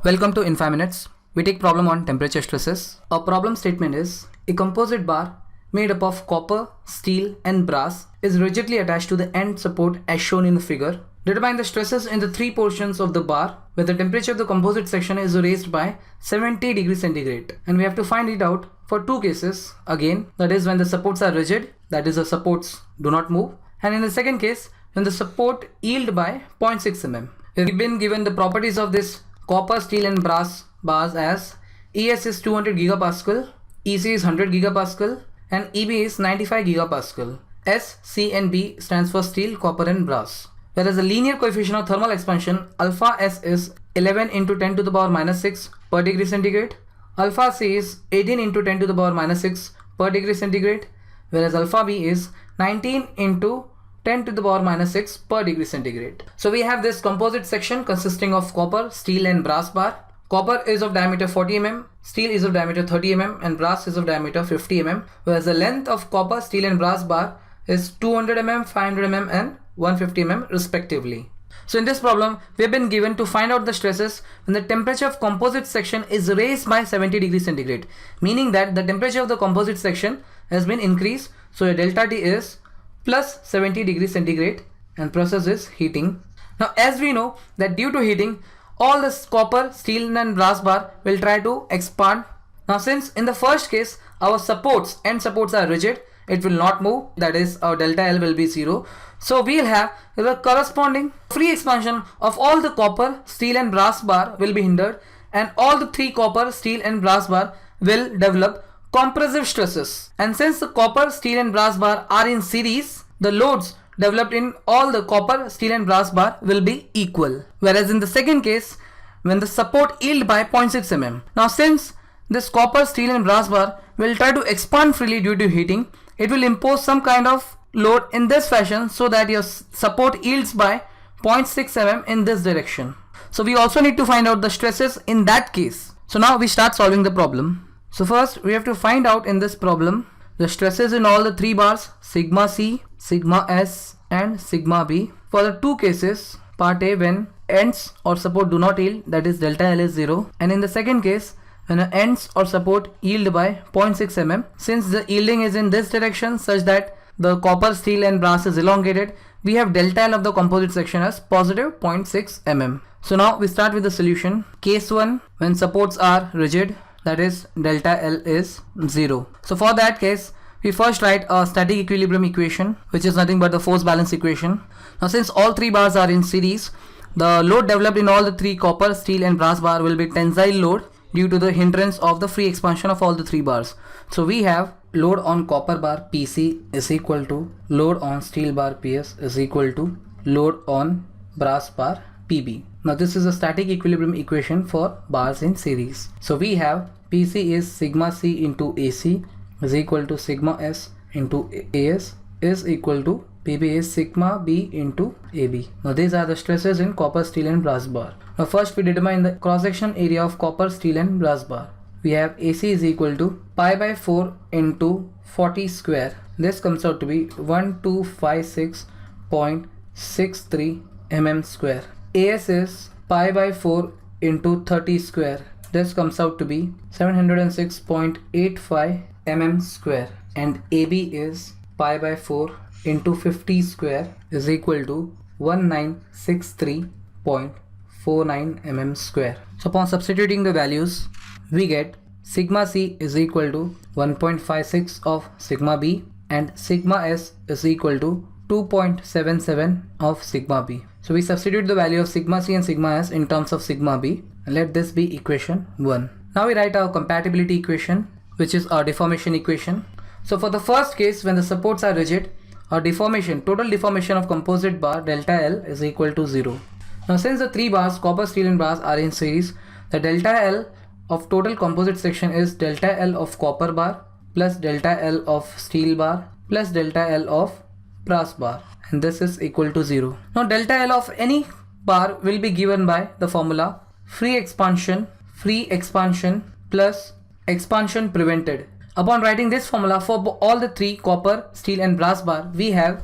Welcome to In 5 Minutes. We take problem on temperature stresses. Our problem statement is a composite bar made up of copper, steel and brass is rigidly attached to the end support as shown in the figure. Determine the stresses in the three portions of the bar where the temperature of the composite section is raised by 70 degrees centigrade. And we have to find it out for two cases again, that is when the supports are rigid, that is the supports do not move, and in the second case when the support yield by 0.6 mm. We've been given the properties of this copper, steel and brass bars as ES is 200 gigapascal, EC is 100 gigapascal and EB is 95 gigapascal. S, C and B stands for steel, copper and brass. Whereas the linear coefficient of thermal expansion alpha S is 11 into 10 to the power minus 6 per degree centigrade. Alpha C is 18 into 10 to the power minus 6 per degree centigrade. Whereas alpha B is 19 into 10 to the power minus 6 per degree centigrade. So we have this composite section consisting of copper, steel and brass bar. Copper is of diameter 40 mm, steel is of diameter 30 mm and brass is of diameter 50 mm. Whereas the length of copper, steel and brass bar is 200 mm, 500 mm and 150 mm respectively. So in this problem, we have been given to find out the stresses when the temperature of composite section is raised by 70 degrees centigrade, meaning that the temperature of the composite section has been increased. So your delta T is plus 70 degrees centigrade and process is heating. Now as we know that due to heating, all this copper, steel and brass bar will try to expand. Now since in the first case our supports, end supports are rigid, it will not move, that is our delta L will be 0. So we will have the corresponding free expansion of all the copper, steel and brass bar will be hindered, and all the three copper, steel and brass bar will develop compressive stresses. And since the copper, steel and brass bar are in series, the loads developed in all the copper, steel and brass bar will be equal. Whereas in the second case, when the support yield by 0.6 mm. Now since this copper, steel and brass bar will try to expand freely due to heating, it will impose some kind of load in this fashion so that your support yields by 0.6 mm in this direction. So we also need to find out the stresses in that case. So now we start solving the problem. So first we have to find out in this problem the stresses in all the three bars, sigma C, sigma S and sigma B. For the two cases, part A when ends or support do not yield, that is delta L is 0, and in the second case when the ends or support yield by 0.6 mm, since the yielding is in this direction such that the copper, steel and brass is elongated, we have delta L of the composite section as positive 0.6 mm. So now we start with the solution. Case 1, when supports are rigid, that is delta L is 0. So for that case, we first write a static equilibrium equation, which is nothing but the force balance equation. Now since all three bars are in series, the load developed in all the three copper, steel and brass bar will be tensile load due to the hindrance of the free expansion of all the three bars. So we have load on copper bar PC is equal to load on steel bar PS is equal to load on brass bar PB. Now this is a static equilibrium equation for bars in series. So we have PC is sigma C into AC is equal to sigma S into AS is equal to PB is sigma B into AB. Now these are the stresses in copper, steel and brass bar. Now first we determine the cross-section area of copper, steel and brass bar. We have AC is equal to pi by 4 into 40 square. This comes out to be 1256.63 mm square. AS is pi by 4 into 30 square. This comes out to be 706.85 mm square. And AB is pi by 4 into 50 square is equal to 1963.49 mm square. So upon substituting the values, we get sigma C is equal to 1.56 of sigma B and sigma S is equal to 2.77 of sigma B. So we substitute the value of sigma C and sigma S in terms of sigma B and let this be equation 1. Now we write our compatibility equation, which is our deformation equation. So for the first case, when the supports are rigid, our deformation, total deformation of composite bar delta L is equal to 0. Now since the three bars, copper, steel and brass are in series, the delta L of total composite section is delta L of copper bar plus delta L of steel bar plus delta L of brass bar, and this is equal to 0. Now delta L of any bar will be given by the formula free expansion plus expansion prevented. Upon writing this formula for all the three copper, steel and brass bar, we have